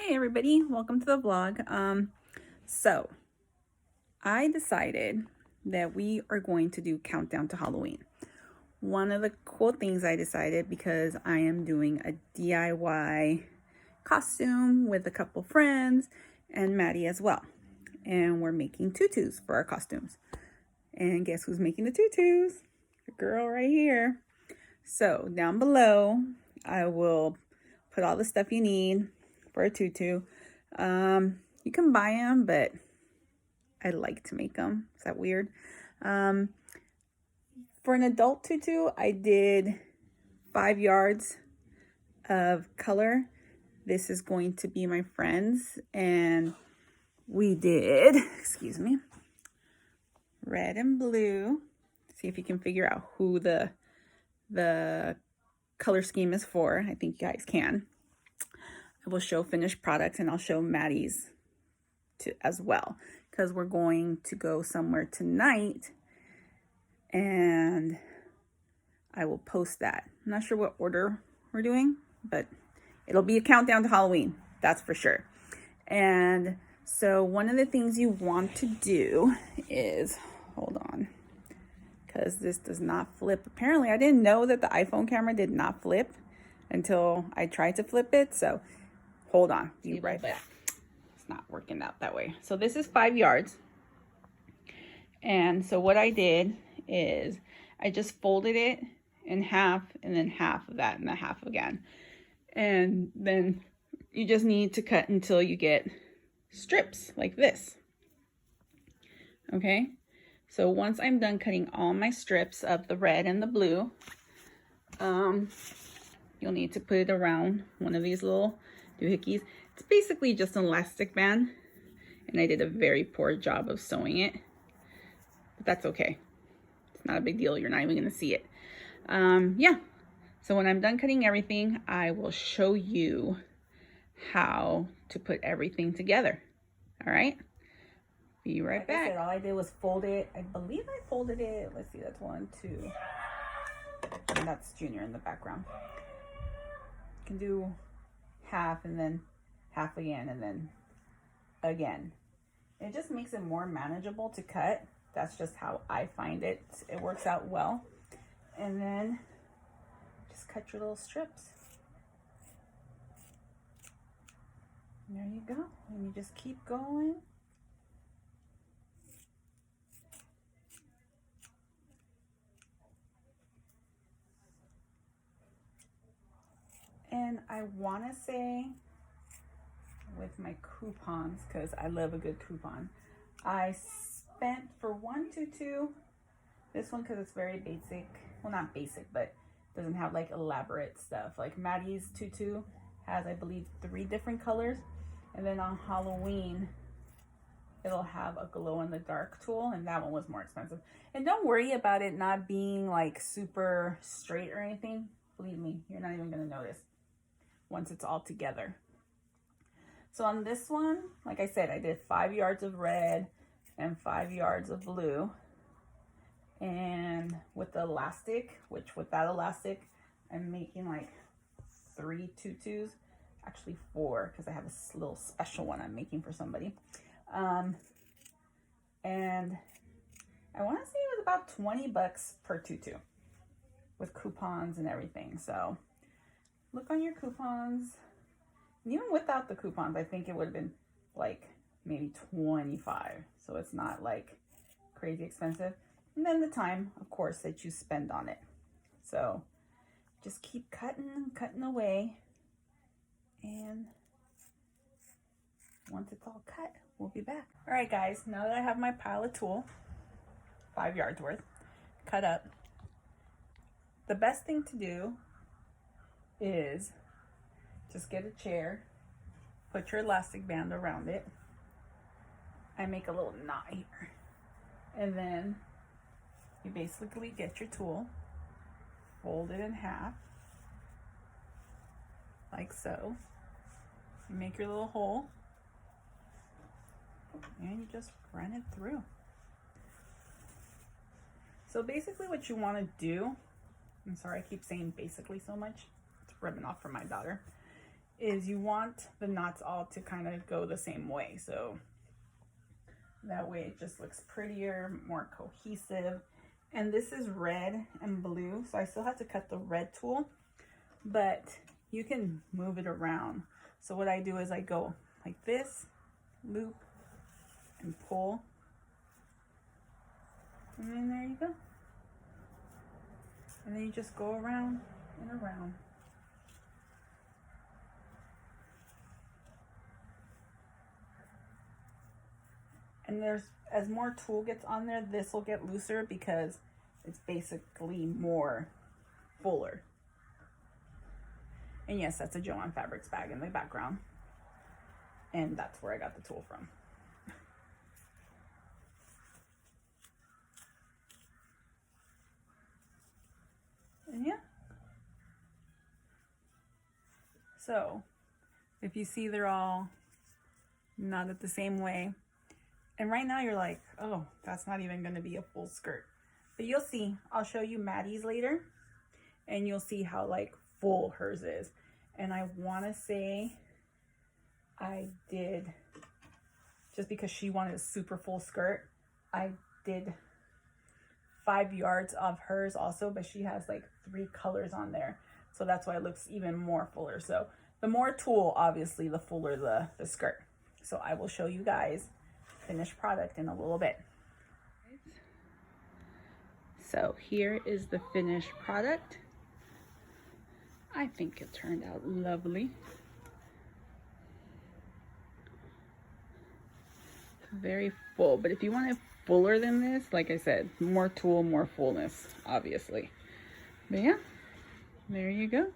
Hey everybody, welcome to the vlog. So I decided that we are going to do countdown to Halloween. One of the cool things I decided, because I am doing a DIY costume with a couple friends and Maddie as well. And we're making tutus for our costumes. And guess who's making the tutus? The girl right here. So down below, I will put all the stuff you need for a tutu. You can buy them, but I like to make them. Is that weird? For an adult tutu, I did 5 yards of color. This is going to be my friend's, and we did, excuse me, red and blue. See if you can figure out who the color scheme is for. I think you guys can. I will show finished products, and I'll show Maddie's as well, because we're going to go somewhere tonight, and I will post that. I'm not sure what order we're doing, but it'll be a countdown to Halloween, that's for sure. And so one of the things you want to do is, hold on, because this does not flip. Apparently, I didn't know that the iPhone camera did not flip until I tried to flip it. So hold on, be right back. It's not working out that way. So this is 5 yards. And so what I did is I just folded it in half, and then half of that, and then half again. And then you just need to cut until you get strips like this. Okay. So once I'm done cutting all my strips of the red and the blue, you'll need to put it around one of these little doohickeys. It's basically just an elastic band, and I did a very poor job of sewing it, but that's okay. It's not a big deal. You're not even going to see it. Yeah. So when I'm done cutting everything, I will show you how to put everything together. All right. Be right back. Like I said, all I did was fold it. I believe I folded it. Let's see, that's 1, 2. And that's Junior in the background. You can do half, and then half again, and then again. It just makes it more manageable to cut. That's just how I find it. It works out well. And then just cut your little strips. And there you go. And you just keep going. And I want to say, with my coupons, because I love a good coupon, I spent for one tutu, this one because it's very basic, well, not basic, but doesn't have like elaborate stuff. Like Maddie's tutu has, I believe, 3 different colors, and then on Halloween it'll have a glow in the dark tool, and that one was more expensive. And don't worry about it not being like super straight or anything. Believe me, you're not even going to notice once it's all together. So on this one, like I said, I did 5 yards of red and 5 yards of blue. And with the elastic, which with that elastic, I'm making like 3 tutus, actually 4, because I have a little special one I'm making for somebody. And I want to say it was about 20 bucks per tutu with coupons and everything. So look on your coupons. And even without the coupons, I think it would have been like maybe 25. So it's not like crazy expensive. And then the time, of course, that you spend on it. So just keep cutting away. And once it's all cut, we'll be back. All right, guys, now that I have my pile of tulle, 5 yards worth, cut up, the best thing to do is just get a chair, put your elastic band around it. I make a little knot here. And then you basically get your tulle, fold it in half, like so. You make your little hole, and you just run it through. So basically what you want to do, I'm sorry I keep saying basically so much, it's rubbing off for my daughter, is you want the knots all to kind of go the same way. So that way it just looks prettier, more cohesive. And this is red and blue, so I still have to cut the red tool, but you can move it around. So what I do is I go like this, loop, and pull. And then there you go. And then you just go around and around. And there's, as more tulle gets on there, this will get looser because it's basically more fuller. And yes, that's a Joann Fabrics bag in the background. And that's where I got the tulle from. And yeah. So, if you see they're all knotted the same way, and right now you're like, oh, that's not even going to be a full skirt. But you'll see. I'll show you Maddie's later. And you'll see how like full hers is. And I want to say I did, just because she wanted a super full skirt, I did 5 yards of hers also. But she has like 3 colors on there. So that's why it looks even more fuller. So the more tulle, obviously, the fuller the skirt. So I will show you guys finished product in a little bit. So here is the finished product. I think it turned out lovely. Very full, but if you want it fuller than this, like I said, more tulle, more fullness, obviously. But yeah, there you go.